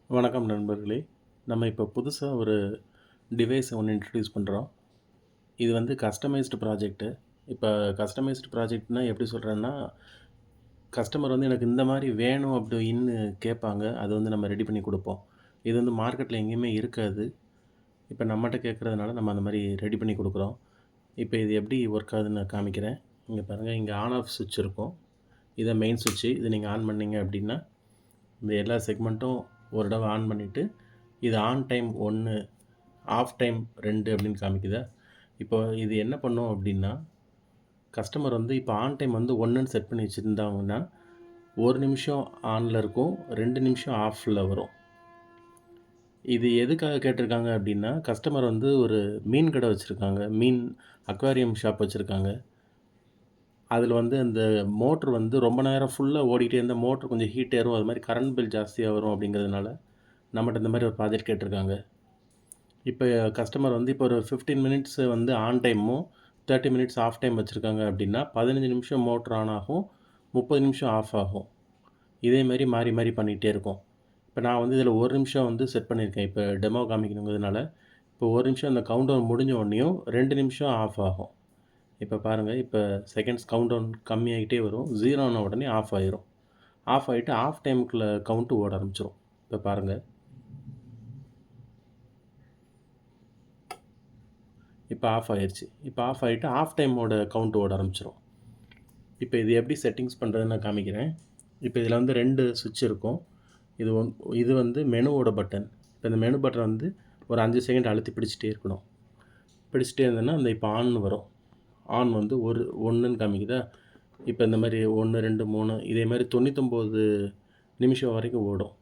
வணக்கம் நண்பர்களே. நம்ம இப்போ புதுசா ஒரு டிவைஸ ஒண்ணு இன்ட்ரோடியூஸ் பண்றோம். இது வந்து கஸ்டமைஸ்டு ப்ராஜெக்ட்டு. இப்ப கஸ்டமைஸ்டு ப்ராஜெக்ட்னா எப்படி சொல்றேன்னா, கஸ்டமர் வந்து எனக்கு இந்த மாரி வேணும் அப்படின்னு கேட்பாங்க. அது வந்து நம்ம ரெடி பண்ணி குடுப்போம். இது வந்து மார்க்கெட்ல எங்கேயுமே இருக்காது. இப்ப நம்மட்ட கேட்கறதுனால நம்ம அந்த மாரி ரெடி பண்ணி குடுக்குறோம். இப்ப இது எப்படி ஒர்க் ஆகுதுன்னு நான் காமிக்கிறேன். இங்க பாருங்க, இங்க ஆன் ஆஃப் ஸ்விட்ச் இருக்கும். இதான் மெயின் ஸ்விட்ச்சு. இத நீங்க ஆன் பண்ணீங்க அப்படின்னா, இந்த எல்லா செக்மெண்ட்டும் ஒரு தடவ ஆன் பண்ணிட்டு, இது ஆன் டைம் 1, ஆஃப் டைம் 2 அப்படின்னு காமிக்குதா? இப்போ இது என்ன பண்ணும் அப்படின்னா, கஸ்டமர் வந்து இப்போ ஆன் டைம் வந்து 1ன்னு செட் பண்ணி வச்சிருந்தாங்கன்னா, 1 நிமிஷம் ஆன்ல இருக்கும், 2 நிமிஷம் ஆஃப்ல வரும். இது எதுக்காக கேட்டிருக்காங்க அப்படின்னா, கஸ்டமர் வந்து ஒரு மீன் கடை வச்சிருக்காங்க. மீன் அக்வாரியம் ஷாப் வச்சிருக்காங்க. அதில வந்து அந்த மோட்டர் வந்து ரொம்ப நேரம் ஃபுல்லா ஓடிட்டே இருந்தா மோட்டர் கொஞ்சம் ஹீட் ஏறும். அது மாரி கரண்ட் பில் ஜாஸ்தியா வரும் அப்படிங்கிறதுனால, நம்மட்ட இந்த மாரி ஒரு ப்ராஜெக்ட் கேட்டிருக்காங்க. இப்ப கஸ்டமர் வந்து இப்போ ஒரு 15 மினிட்ஸ் வந்து ஆன் டைமும், 30 மினிட்ஸ் ஆஃப் டைம் வச்சிருக்காங்க அப்படின்னா, 15 நிமிஷம் மோட்டர் ஆன் ஆகும், 30 நிமிஷம் ஆஃப் ஆகும். இதே மாரி மாறி மாறி பண்ணிட்டே இருக்கும். இப்ப நான் வந்து இதில 1 நிமிஷம் வந்து செட் பண்ணியிருக்கேன். இப்ப டெமோ காமிக்கணுங்கிறதுனால, இப்போ 1 நிமிஷம் அந்த கவுண்ட் டவுன் முடிஞ்ச உடனேயும் 2 நிமிஷம் ஆஃப் ஆகும். இப்ப பாருங்க, இப்ப செகண்ட்ஸ் கவுண்ட் டவுன் கம்மியாயிட்டே வரும். 0 ஆன உடனே ஆஃப் ஆயிரும். ஆஃப் ஆயிட்டு ஆஃப் டைமுக்குள்ள கவுண்ட் ஓட ஆரம்பிச்சுரும். இப்ப பாருங்க. இப்ப ஆஃப் ஆயிருச்சு. இப்ப ஆஃப் ஆயிட்டு ஆஃப் டைமோட கவுண்ட் ஓட ஆரம்பிச்சுரும். இப்ப இது எப்படி செட்டிங்ஸ் பண்றதுன்னு நான் காமிக்கிறேன். இப்ப இதில வந்து 2 ஸ்விட்ச் இருக்கும். இது இது வந்து மெனுவோட பட்டன். இப்ப இந்த மெனு பட்டன் வந்து ஒரு 5 செகண்ட் அழுத்தி பிடிச்சிட்டே இருக்கணும். பிடிச்சிட்டே இருந்தேன்னா, அந்த இப்ப ஆன்னு வரும். ஆன் வந்து 1ன்னு காமிக்குதா? இப்ப இந்த மாரி 1, 2, 3 இதே மாரி 99 நிமிஷம் வரைக்கும் ஓடும்.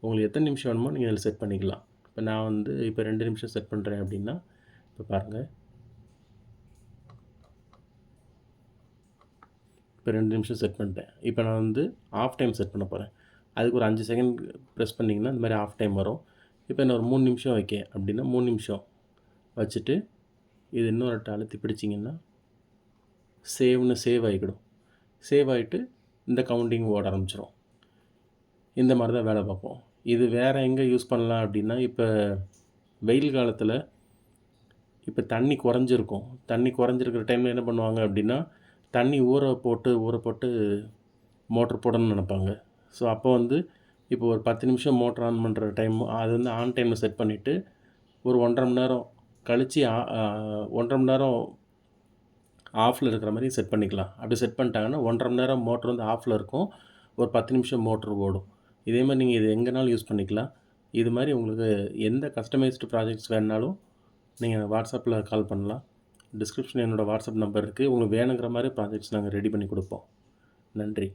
உங்களுக்கு எத்தன நிமிஷம் வேணுமோ நீங்க இதில செட் பண்ணிக்கலாம். இப்ப நான் வந்து இப்ப 2 நிமிஷம் செட் பண்றேன் அப்படின்னா, இப்ப பாருங்க. இப்ப 2 நிமிஷம் செட் பண்ணிட்டேன். இப்ப நான் வந்து ஆஃப் டைம் செட் பண்ண போறேன். அதுக்கு ஒரு 5 செகண்ட் பிரஸ் பண்ணீங்கன்னா, இந்த மாரி ஆஃப் டைம் வரும். இப்ப நான் ஒரு 3 நிமிஷம் வைக்கேன் அப்படின்னா, 3 நிமிஷம் வச்சுட்டு, இது இன்னொரு வாட்டி அழுத்தி பிடிச்சீங்கன்னா, சேவ்ன்னு சேவ் ஆகிக்கிடும். சேவ் ஆயிட்டு இந்த கவுண்டிங் ஓட ஆரம்பிச்சுரும். இந்த மாரி தான் வேலை பார்க்கும். இது வேற எங்க யூஸ் பண்ணலாம் அப்படின்னா, இப்ப வெயில் காலத்தில இப்ப தண்ணி குறைஞ்சிருக்கும். தண்ணி குறைஞ்சிருக்கிற டைம்ல என்ன பண்ணுவாங்க அப்படின்னா, தண்ணி ஊற போட்டு மோட்டர் போடணும்னு நெனைப்பாங்க. ஸோ, அப்போ வந்து இப்போ ஒரு 10 நிமிஷம் மோட்டர் ஆன் பண்ணுற டைம் அது வந்து ஆன் டைம்ல செட் பண்ணிட்டு, ஒரு 1 1/2 மணி நேரம் கழிச்சு 1 1/2 மணி நேரம் ஆஃப்ல இருக்கிற மாரி செட் பண்ணிக்கலாம். அப்படி செட் பண்ணிட்டாங்கன்னா, 1 1/2 மணி நேரம் மோட்டர் வந்து ஆஃப்ல இருக்கும். ஒரு 10 நிமிஷம் மோட்டர் ஓடும். இதே மாரி நீங்க இது எங்கனாலும் யூஸ் பண்ணிக்கலாம். இது மாரி உங்களுக்கு எந்த கஸ்டமைஸ்டு ப்ராஜெக்ட்ஸ் வேணுனாலும், நீங்க WhatsAppல கால் பண்ணலாம். டிஸ்கிரிப்ஷன்ல என்னோட WhatsApp நம்பர் இருக்கு. உங்களுக்கு வேணுங்கிற மாரி ப்ராஜெக்ட்ஸ் நாங்க ரெடி பண்ணி குடுப்போம். நன்றி.